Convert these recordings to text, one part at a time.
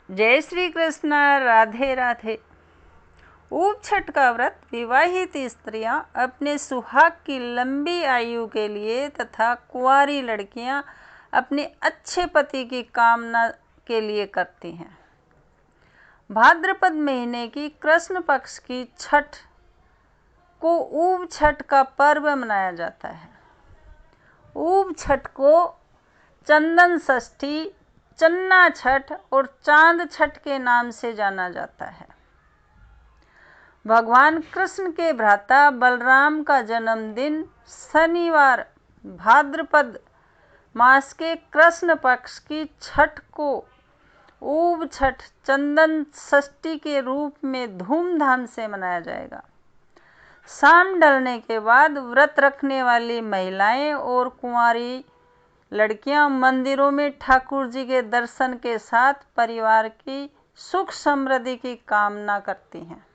जय श्री कृष्ण। राधे राधे। ऊप छठ का व्रत विवाहित स्त्रियां अपने सुहाग की लंबी आयु के लिए तथा कुंवारी लड़कियां अपने अच्छे पति की कामना के लिए करती हैं। भाद्रपद महीने की कृष्ण पक्ष की छठ को ऊप छठ का पर्व मनाया जाता है। ऊप छठ को चंदन षष्ठी, चन्ना छठ और चांद छठ के नाम से जाना जाता है। भगवान कृष्ण के भ्राता बलराम का जन्मदिन शनिवार भाद्रपद मास के कृष्ण पक्ष की छठ को ऊप छठ चंदन षष्ठी के रूप में धूमधाम से मनाया जाएगा। शाम ढलने के बाद व्रत रखने वाली महिलाएं और कुंवारी लड़कियां मंदिरों में ठाकुर जी के दर्शन के साथ परिवार की सुख समृद्धि की कामना करती हैं।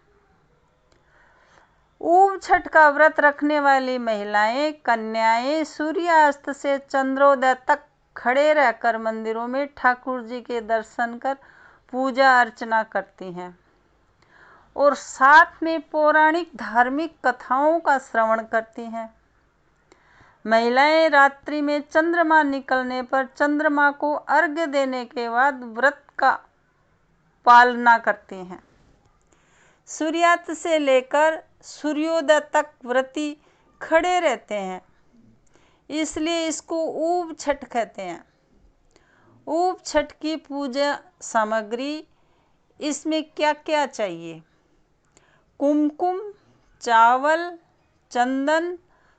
ऊप छठ का व्रत रखने वाली महिलाएं कन्याएं सूर्यास्त से चंद्रोदय तक खड़े रहकर मंदिरों में ठाकुर जी के दर्शन कर पूजा अर्चना करती हैं और साथ में पौराणिक धार्मिक कथाओं का श्रवण करती हैं। महिलाएं रात्रि में चंद्रमा निकलने पर चंद्रमा को अर्घ्य देने के बाद व्रत का पालना करती हैं। सूर्यास्त से लेकर सूर्योदय तक व्रती खड़े रहते हैं, इसलिए इसको ऊप छठ कहते हैं। ऊप छठ की पूजा सामग्री इसमें क्या क्या चाहिए? कुमकुम, चावल, चंदन,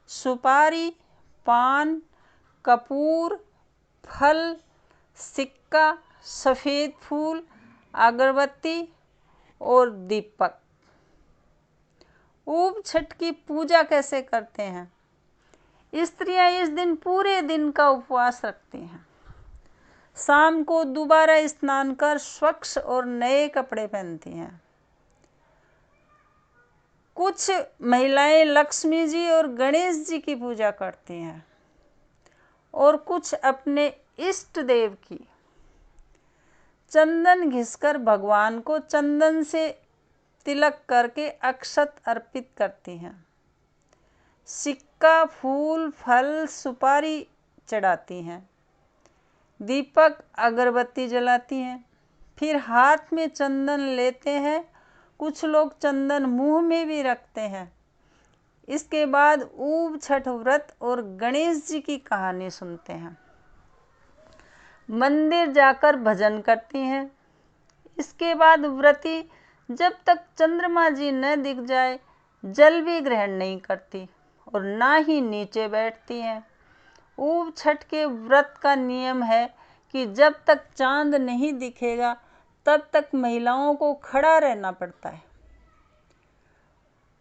सुपारी, पान, कपूर, फल, सिक्का, सफ़ेद फूल, अगरबत्ती और दीपक। ऊप छठ की पूजा कैसे करते हैं? स्त्रियां इस दिन पूरे दिन का उपवास रखती हैं। शाम को दोबारा स्नान कर स्वच्छ और नए कपड़े पहनती हैं। कुछ महिलाएं लक्ष्मी जी और गणेश जी की पूजा करती हैं और कुछ अपने इष्ट देव की। चंदन घिसकर भगवान को चंदन से तिलक करके अक्षत अर्पित करती हैं। सिक्का, फूल, फल, सुपारी चढ़ाती हैं। दीपक, अगरबत्ती जलाती हैं। फिर हाथ में चंदन लेते हैं। कुछ लोग चंदन मुंह में भी रखते हैं। इसके बाद ऊप छठ व्रत और गणेश जी की कहानी सुनते हैं। मंदिर जाकर भजन करती हैं। इसके बाद व्रती जब तक चंद्रमा जी न दिख जाए जल भी ग्रहण नहीं करती और ना ही नीचे बैठती हैं। ऊप छठ के व्रत का नियम है कि जब तक चांद नहीं दिखेगा तब तक महिलाओं को खड़ा रहना पड़ता है।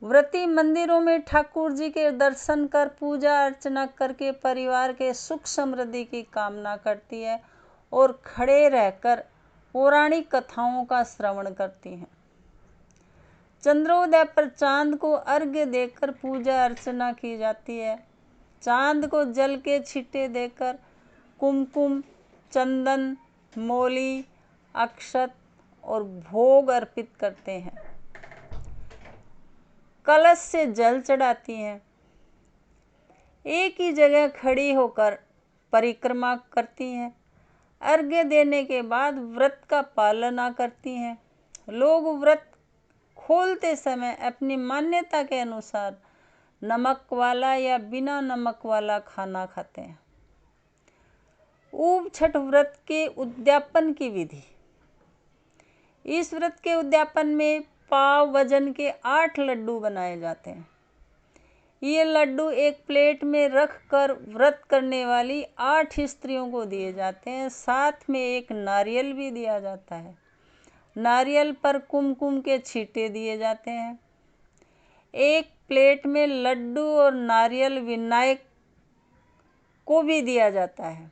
व्रती मंदिरों में ठाकुर जी के दर्शन कर पूजा अर्चना करके परिवार के सुख समृद्धि की कामना करती है और खड़े रहकर पौराणिक कथाओं का श्रवण करती हैं। चंद्रोदय पर चांद को अर्घ्य देकर पूजा अर्चना की जाती है। चांद को जल के छींटे देकर कुमकुम, चंदन, मौली, अक्षत और भोग अर्पित करते हैं। कलश से जल चढ़ाती हैं। एक ही जगह खड़ी होकर परिक्रमा करती हैं। अर्घ्य देने के बाद व्रत का पालना करती हैं। लोग व्रत खोलते समय अपनी मान्यता के अनुसार नमक वाला या बिना नमक वाला खाना खाते हैं। ऊप छठ व्रत के उद्यापन की विधि। इस व्रत के उद्यापन में पाव वजन के 8 लड्डू बनाए जाते हैं। ये लड्डू एक प्लेट में रख कर व्रत करने वाली 8 स्त्रियों को दिए जाते हैं। साथ में एक नारियल भी दिया जाता है। नारियल पर कुमकुम के छींटे दिए जाते हैं। एक प्लेट में लड्डू और नारियल विनायक को भी दिया जाता है।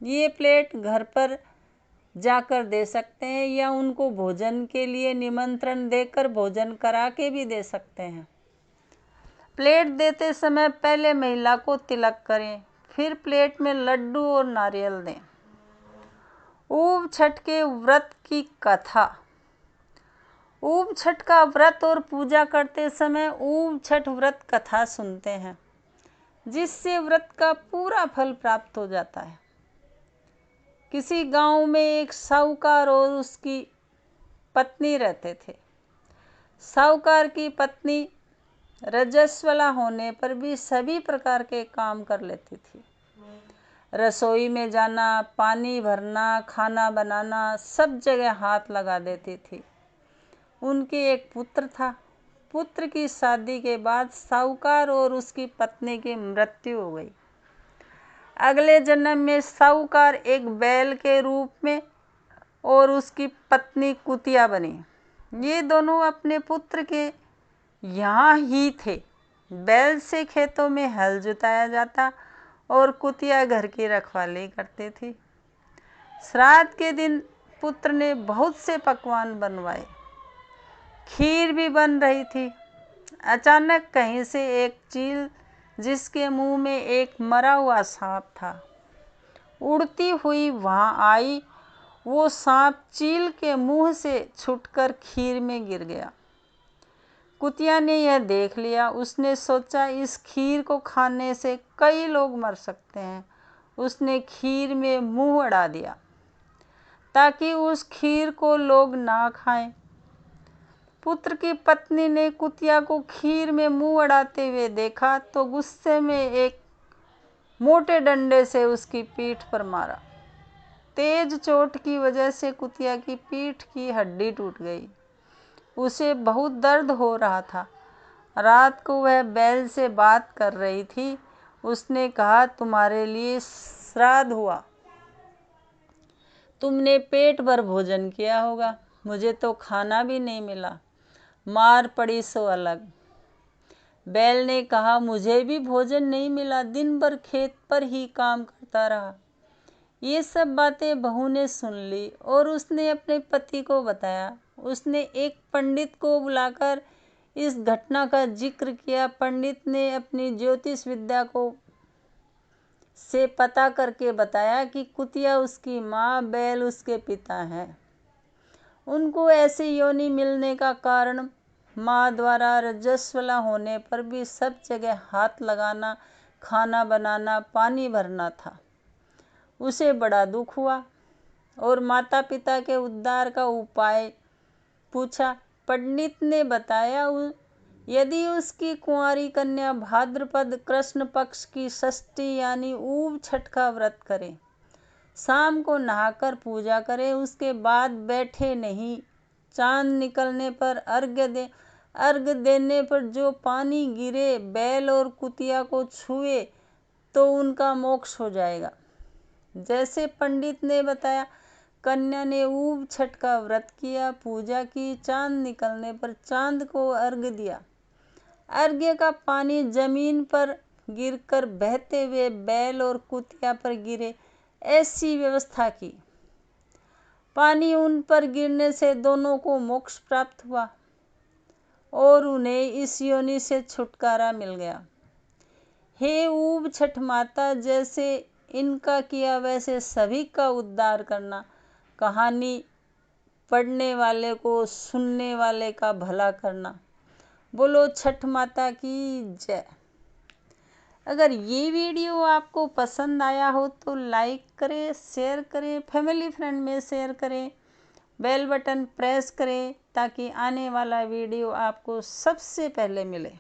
ये प्लेट घर पर जाकर दे सकते हैं या उनको भोजन के लिए निमंत्रण देकर भोजन करा के भी दे सकते हैं। प्लेट देते समय पहले महिला को तिलक करें, फिर प्लेट में लड्डू और नारियल दें। ऊप ऊब छठ के व्रत की कथा। ऊब छठ का व्रत और पूजा करते समय ऊब छठ व्रत कथा सुनते हैं, जिससे व्रत का पूरा फल प्राप्त हो जाता है। किसी गांव में एक साहूकार और उसकी पत्नी रहते थे। साहूकार की पत्नी रजस्वला होने पर भी सभी प्रकार के काम कर लेती थी। रसोई में जाना, पानी भरना, खाना बनाना, सब जगह हाथ लगा देती थी। उनके एक पुत्र था। पुत्र की शादी के बाद साहूकार और उसकी पत्नी की मृत्यु हो गई। अगले जन्म में साहूकार एक बैल के रूप में और उसकी पत्नी कुतिया बनी। ये दोनों अपने पुत्र के यहाँ ही थे। बैल से खेतों में हल जुताया जाता और कुतिया घर की रखवाली करती थी। श्राद्ध के दिन पुत्र ने बहुत से पकवान बनवाए, खीर भी बन रही थी। अचानक कहीं से एक चील, जिसके मुंह में एक मरा हुआ सांप था, उड़ती हुई वहां आई। वो सांप चील के मुंह से छूटकर खीर में गिर गया। कुतिया ने यह देख लिया। उसने सोचा इस खीर को खाने से कई लोग मर सकते हैं। उसने खीर में मुंह अड़ा दिया ताकि उस खीर को लोग ना खाएं। पुत्र की पत्नी ने कुतिया को खीर में मुंह अड़ाते हुए देखा तो गुस्से में एक मोटे डंडे से उसकी पीठ पर मारा। तेज चोट की वजह से कुतिया की पीठ की हड्डी टूट गई। उसे बहुत दर्द हो रहा था। रात को वह बैल से बात कर रही थी। उसने कहा, तुम्हारे लिए श्राद्ध हुआ, तुमने पेट भर भोजन किया होगा, मुझे तो खाना भी नहीं मिला, मार पड़ी सो अलग। बैल ने कहा, मुझे भी भोजन नहीं मिला, दिन भर खेत पर ही काम करता रहा। ये सब बातें बहू ने सुन ली और उसने अपने पति को बताया। उसने एक पंडित को बुलाकर इस घटना का जिक्र किया। पंडित ने अपनी ज्योतिष विद्या को से पता करके बताया कि कुतिया उसकी माँ, बैल उसके पिता हैं। उनको ऐसी योनि मिलने का कारण माँ द्वारा रजस्वला होने पर भी सब जगह हाथ लगाना, खाना बनाना, पानी भरना था। उसे बड़ा दुख हुआ और माता पिता के उद्धार का उपाय पूछा। पंडित ने बताया, यदि उसकी कुंवारी कन्या भाद्रपद कृष्ण पक्ष की षष्ठी यानी ऊब छठ का व्रत करे, शाम को नहाकर पूजा करे, उसके बाद बैठे नहीं, चांद निकलने पर अर्घ्य देने पर जो पानी गिरे बैल और कुतिया को छुए तो उनका मोक्ष हो जाएगा। जैसे पंडित ने बताया, कन्या ने ऊब छठ का व्रत किया, पूजा की, चांद निकलने पर चांद को अर्घ्य दिया। अर्घ्य का पानी जमीन पर गिरकर बहते हुए बैल और कुतिया पर गिरे, ऐसी व्यवस्था की। पानी उन पर गिरने से दोनों को मोक्ष प्राप्त हुआ और उन्हें इस योनि से छुटकारा मिल गया। हे ऊब छठ माता, जैसे इनका किया वैसे सभी का उद्धार करना। कहानी पढ़ने वाले को, सुनने वाले का भला करना। बोलो छठ माता की जय। अगर ये वीडियो आपको पसंद आया हो तो लाइक करें, शेयर करें, फैमिली फ्रेंड में शेयर करें, बेल बटन प्रेस करें ताकि आने वाला वीडियो आपको सबसे पहले मिले।